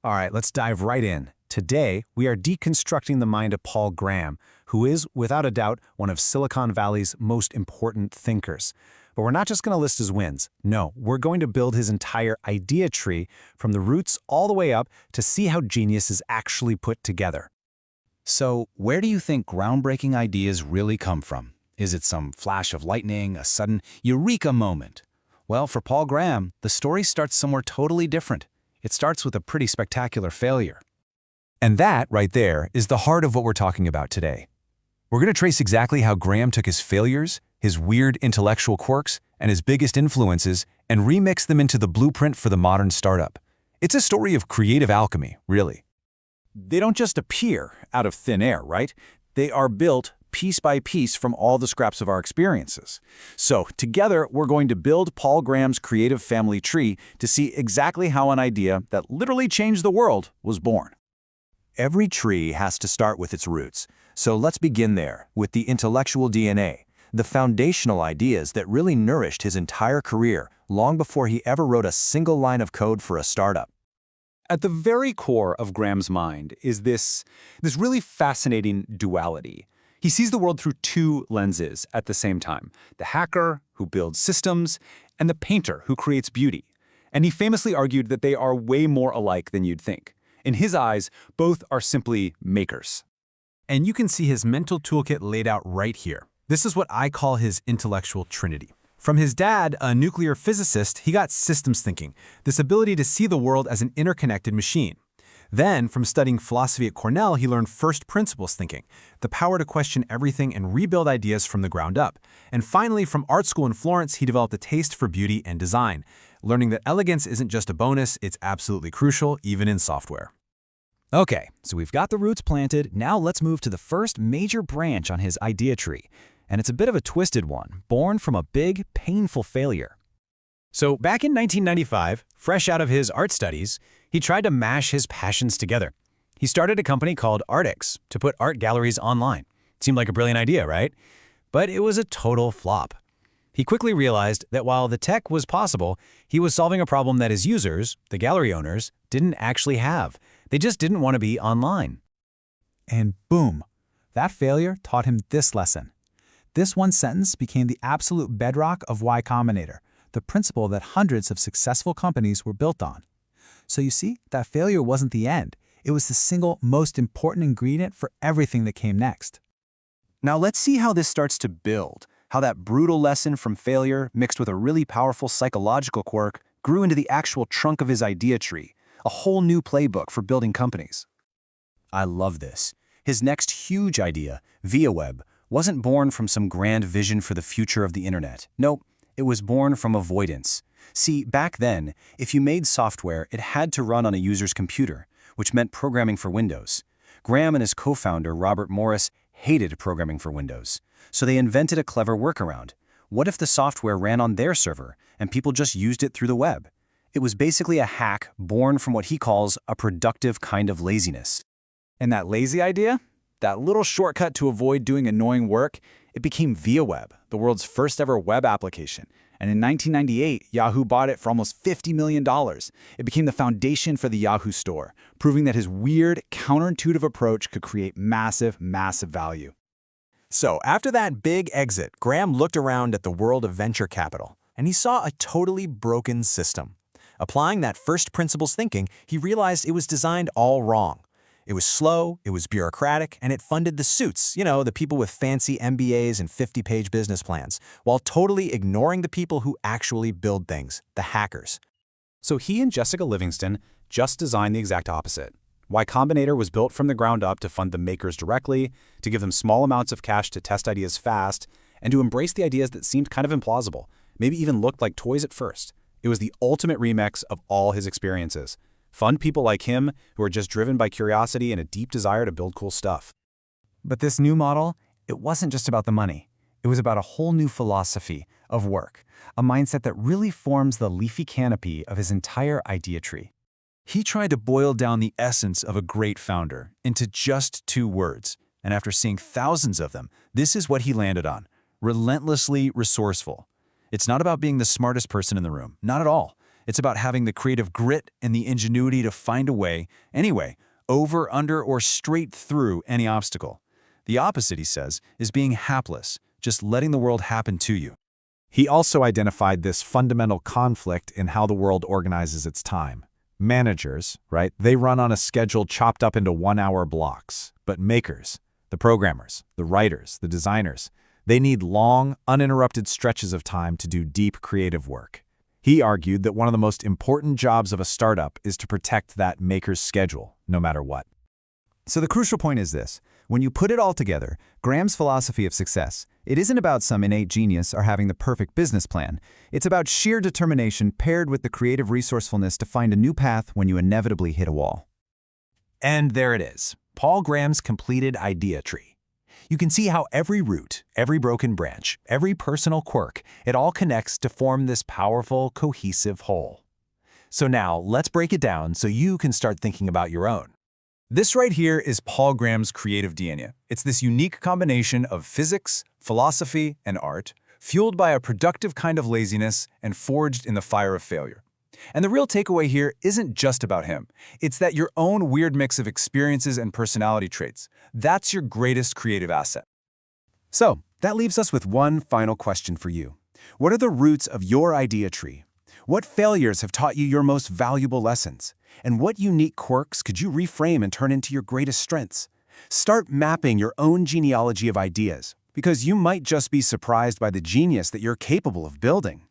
All right, let's dive right in. Today, we are deconstructing the mind of Paul Graham, who is, without a doubt, one of Silicon Valley's most important thinkers. But we're not just going to list his wins. No, we're going to build his entire idea tree from the roots all the way up to see how genius is actually put together. So, where do you think groundbreaking ideas really come from? Is it some flash of lightning, a sudden eureka moment? Well, for Paul Graham, the story starts somewhere totally different. It starts with a pretty spectacular failure. And that, right there, is the heart of what we're talking about today. We're going to trace exactly how Graham took his failures, his weird intellectual quirks, and his biggest influences, and remixed them into the blueprint for the modern startup. It's a story of creative alchemy, really. They don't just appear out of thin air, right? They are built piece by piece from all the scraps of our experiences. So, together, we're going to build Paul Graham's creative family tree to see exactly how an idea that literally changed the world was born. Every tree has to start with its roots. So let's begin there, with the intellectual DNA, the foundational ideas that really nourished his entire career long before he ever wrote a single line of code for a startup. At the very core of Graham's mind is this really fascinating duality. He sees the world through two lenses at the same time: the hacker, who builds systems, and the painter, who creates beauty. And he famously argued that they are way more alike than you'd think. In his eyes, both are simply makers. And you can see his mental toolkit laid out right here. This is what I call his intellectual trinity. From his dad, a nuclear physicist, he got systems thinking, this ability to see the world as an interconnected machine. Then, from studying philosophy at Cornell, he learned first principles thinking, the power to question everything and rebuild ideas from the ground up. And finally, from art school in Florence, he developed a taste for beauty and design, learning that elegance isn't just a bonus, it's absolutely crucial, even in software. Okay, so we've got the roots planted. Now let's move to the first major branch on his idea tree. And it's a bit of a twisted one, born from a big, painful failure. So back in 1995, fresh out of his art studies, he tried to mash his passions together. He started a company called Artix to put art galleries online. Seemed like a brilliant idea, right? But it was a total flop. He quickly realized that while the tech was possible, he was solving a problem that his users, the gallery owners, didn't actually have. They just didn't want to be online. And boom, that failure taught him this lesson. This one sentence became the absolute bedrock of Y Combinator, the principle that hundreds of successful companies were built on. So you see, that failure wasn't the end. It was the single most important ingredient for everything that came next. Now let's see how this starts to build, how that brutal lesson from failure mixed with a really powerful psychological quirk grew into the actual trunk of his idea tree, a whole new playbook for building companies. I love this. His next huge idea, ViaWeb, wasn't born from some grand vision for the future of the internet. Nope, it was born from avoidance. See, back then, if you made software, it had to run on a user's computer, which meant programming for Windows. Graham and his co-founder, Robert Morris, hated programming for Windows. So they invented a clever workaround. What if the software ran on their server and people just used it through the web? It was basically a hack born from what he calls a productive kind of laziness. And that lazy idea? That little shortcut to avoid doing annoying work, it became ViaWeb, the world's first ever web application. And in 1998, Yahoo bought it for almost $50 million. It became the foundation for the Yahoo store, proving that his weird, counterintuitive approach could create massive, massive value. So after that big exit, Graham looked around at the world of venture capital, and he saw a totally broken system. Applying that first principles thinking, he realized it was designed all wrong. It was slow, it was bureaucratic, and it funded the suits, the people with fancy MBAs and 50-page business plans, while totally ignoring the people who actually build things, the hackers. So he and Jessica Livingston just designed the exact opposite. Y Combinator was built from the ground up to fund the makers directly, to give them small amounts of cash to test ideas fast, and to embrace the ideas that seemed kind of implausible, maybe even looked like toys at first. It was the ultimate remix of all his experiences. Fund people like him who are just driven by curiosity and a deep desire to build cool stuff. But this new model, it wasn't just about the money. It was about a whole new philosophy of work, a mindset that really forms the leafy canopy of his entire idea tree. He tried to boil down the essence of a great founder into just 2 words, and after seeing thousands of them, this is what he landed on: relentlessly resourceful. It's not about being the smartest person in the room, not at all. It's about having the creative grit and the ingenuity to find a way, anyway, over, under, or straight through any obstacle. The opposite, he says, is being hapless, just letting the world happen to you. He also identified this fundamental conflict in how the world organizes its time. Managers, right, they run on a schedule chopped up into one-hour blocks. But makers, the programmers, the writers, the designers, they need long, uninterrupted stretches of time to do deep creative work. He argued that one of the most important jobs of a startup is to protect that maker's schedule, no matter what. So the crucial point is this. When you put it all together, Graham's philosophy of success, it isn't about some innate genius or having the perfect business plan. It's about sheer determination paired with the creative resourcefulness to find a new path when you inevitably hit a wall. And there it is, Paul Graham's completed idea tree. You can see how every root, every broken branch, every personal quirk, it all connects to form this powerful, cohesive whole. So now, let's break it down so you can start thinking about your own. This right here is Paul Graham's creative DNA. It's this unique combination of physics, philosophy, and art, fueled by a productive kind of laziness and forged in the fire of failure. And the real takeaway here isn't just about him. It's that your own weird mix of experiences and personality traits, that's your greatest creative asset. So, that leaves us with one final question for you. What are the roots of your idea tree? What failures have taught you your most valuable lessons? And what unique quirks could you reframe and turn into your greatest strengths? Start mapping your own genealogy of ideas, because you might just be surprised by the genius that you're capable of building.